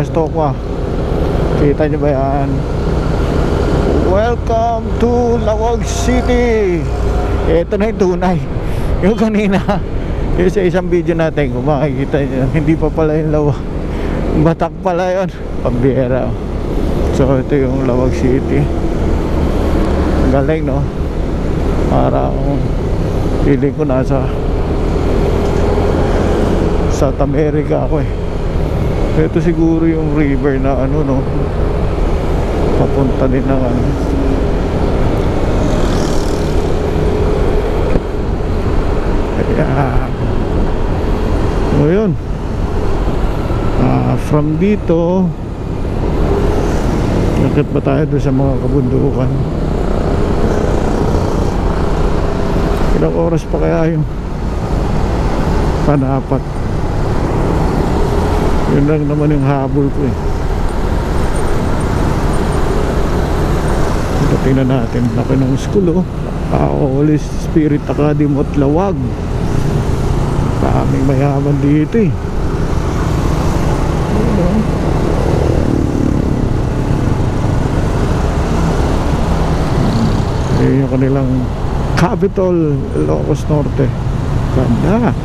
pwesto ko. Kita nyo ba yan? Welcome to Lawag City. Ito na yung tunay. Yung kanina, yung sa isang video natin, kung makikita nyo, hindi pa pala yung Lawag, Batak pala yun, pambihera. So ito yung Lawag City. Galing, no? Parang feeling ko nasa South America ako eh. Ito siguro yung river na ano, no, papunta din ng ano. Ayan. So yun, from dito nakit pa tayo doon sa mga kabundukan. Ilang oras pa kaya yung panapat? Yun lang naman yung habol ko eh. Ito, tingnan natin. Laki ng school, oh. Holy Spirit Academy at Lawag. Kaming mayaman dito eh. Ayun yung kanilang capital, Ilocos Norte. Ganda.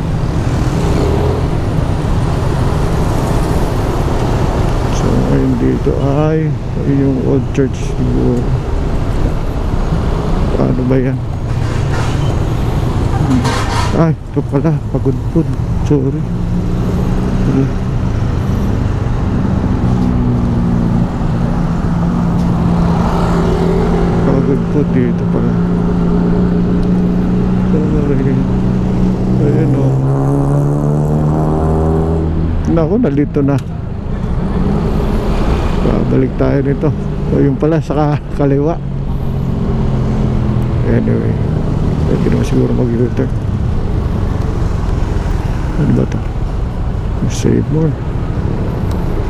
So ngayon dito ay yung old church siguro. Ano ba yan? Ay, ito pala, Pagudpud. Sorry. Pagudpud dito pala. Sorry. Ayun o. Naku, nalito na. Babalik tayo nito. O yung pala, saka kaliwa. Anyway, pwede naman siguro mag-U-turn. Ano ba ito? Save more.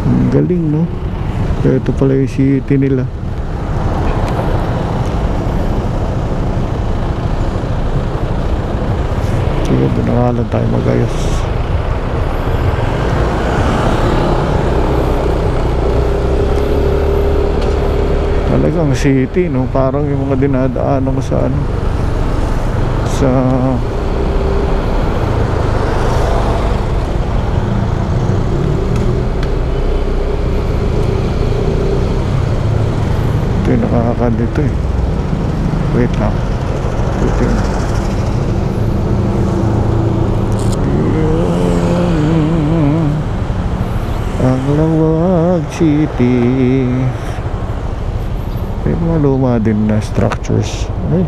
Ang galing, no? Kaya ito pala yung city nila. Sige, doon na lang tayo mag-ayos. Talagang city, no? Parang yung mga dinadaanan ko sa ano, sa ito yung nakakakandito eh. Wait lang. Ito yung ang Lawag City. May mga luma din na structures. Ay.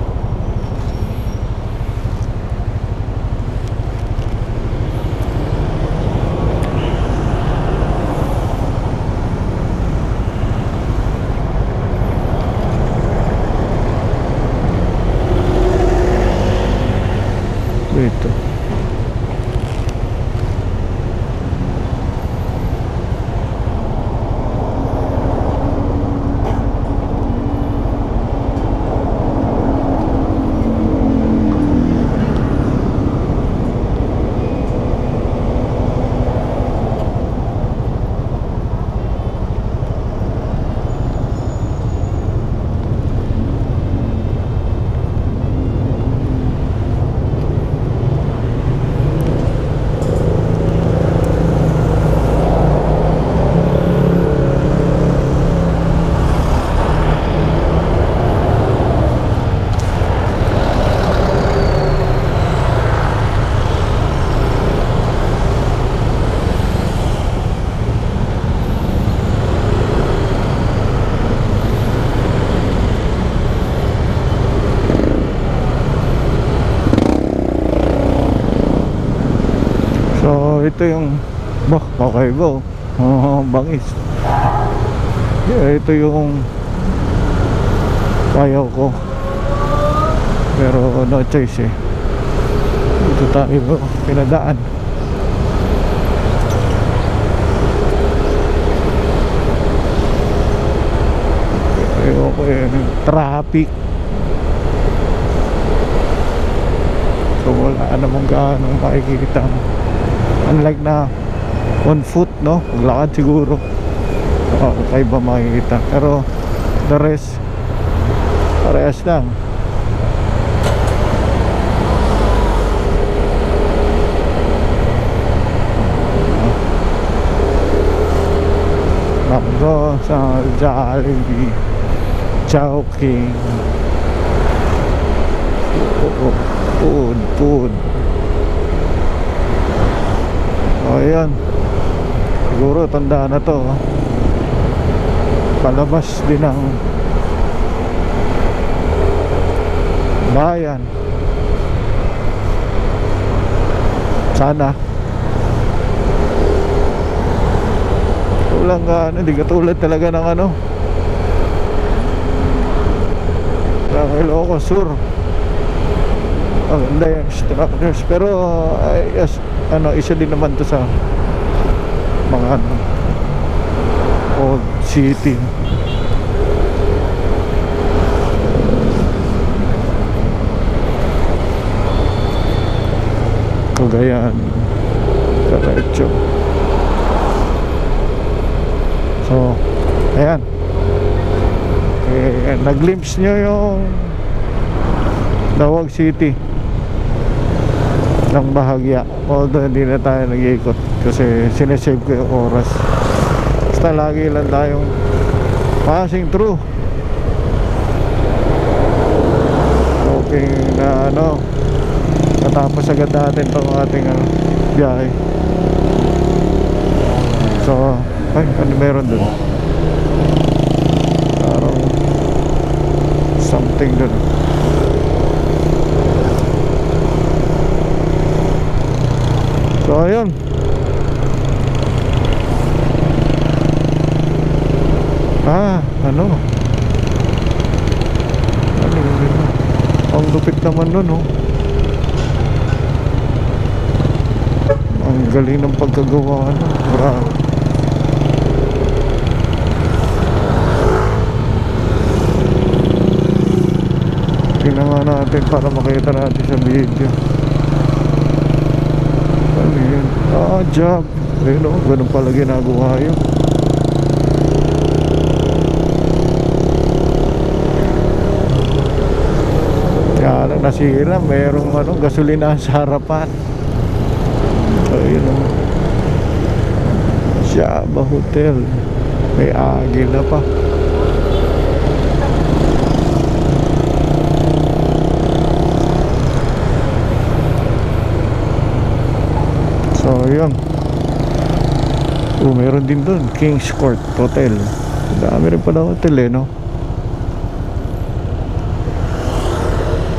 Ito. Ito yung okay go. Bangis. Ito yung payaw ko, pero no choice eh. Ito tayo pinadaan. Ayoko eh, traffic. So wala namang gaano makikita. Unlike na on foot, no? Maglakad siguro. Kakaiba makikita, pero the rest parehas lang. Nakdo sa Jollibee, Chowking. Food. O yan, siguro tandaan na to. Palabas din ng bayan. Sana walang hindi katulad talaga ng ng Ilocos Sur. Ang ganda yung structures, pero yes, isa din naman to sa mga old city. Cagayan, Diretso. So ayan, nag-glimpse nyo yung Dawag City ng bahagya, although hindi na tayo nag-iikot kasi sinesave ko yung oras. Basta lagi lang tayong passing through, hoping na matapos agad natin itong ating biyahe. So ano meron dun? Parang something dun. So ayun, ang lupit naman nun, ang galing ng pagkagawa, bravo. Tingnan nga natin para makita natin sa video. Ano yun? Job. Ayun, ganun pala ginagawa yun. Kaya lang nasira, mayroong gasolina sa harapan. Ayun, Shaba Hotel, may agila pa. So yun, meron din doon Kings Court Hotel. Dami rin pala hotel no.